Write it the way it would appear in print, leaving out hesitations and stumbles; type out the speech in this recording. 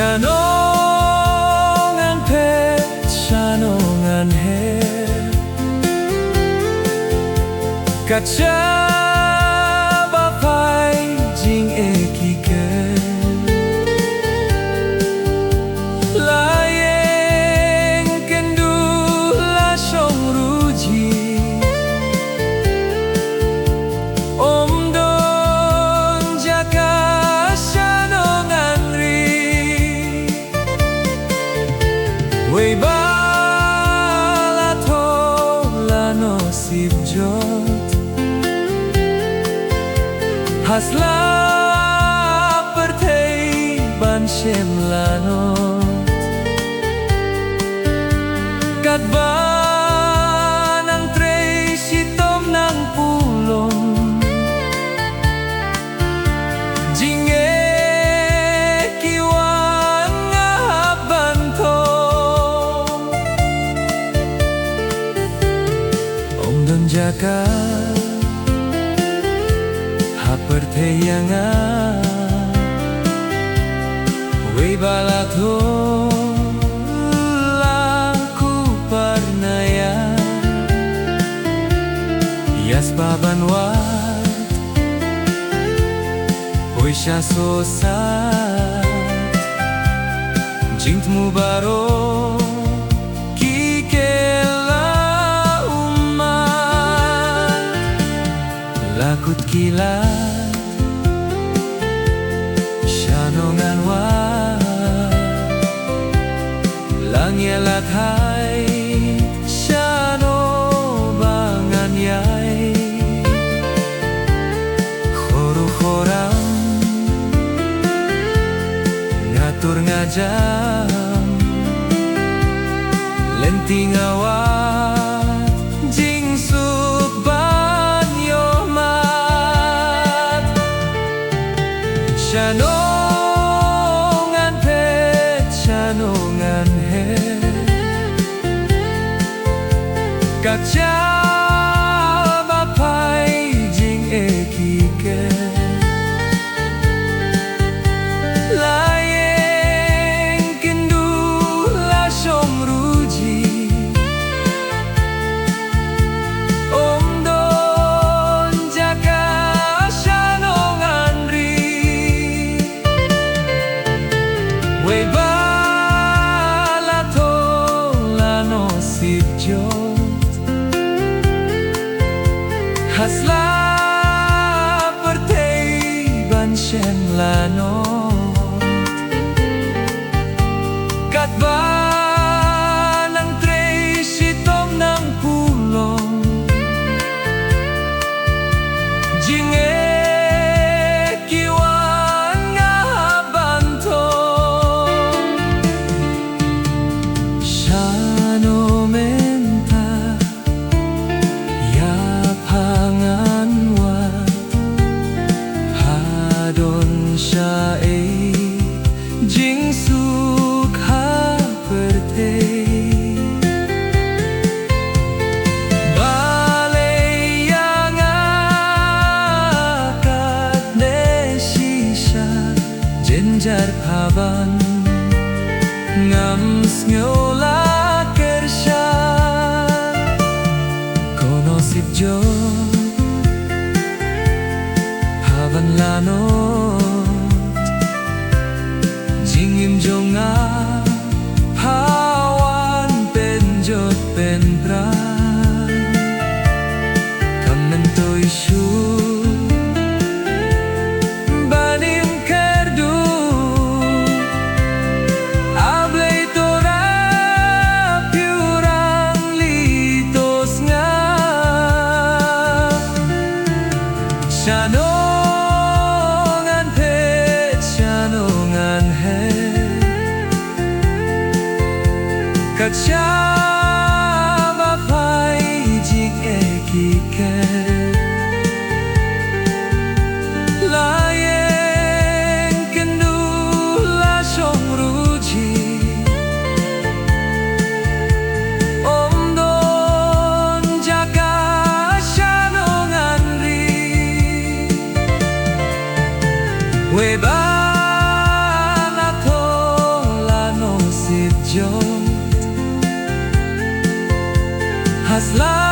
Shanongan pet, shanongan he Kacha bapai jing ekike Layeng kendu la shong ruji Om don jaka shanongan ri Wei bala thoh la nohsib jot Hasla perthei ban shem lanot Kat ban ang trei sitom ng pulong Jinge kiwang nga bantong Om don jaka pertayanga Wei bala thoh laku parnaya Yas babanwat Oi sya sosat Jingtmu baro kikela umat Lakut kilat Shanongan wat Langyelat hai Shano bangan yai Khoro khoram Ngatur ngajam Lenting awat Jing suban yomat Shanongan pet, shanongan he Kacha bapai jing ekike Layeng kendu la shong ruji Om don jaka shanongan ri Wei bala thoh la nohsib jot Hasla perthei ban shem lanot Kat ban ang trei sitom ng pulong Jinge kiwang nga bantong Shano menta yapangan wat Hadon sya jing sukha perthei Balei yang akat ne shisha Jenjar paban Ngam snyola kershan Nohsib jot Haban lanot Jingim jonga Hawan penjot penpran Kamen toy shu Banim kerdu Ablay tora piurang litos nga Shanongan pet, shanongan he Kacha bapai jing ekike Layeng kendu la shong ruji Om don jaka shanongan ri Wei bala thoh Haslah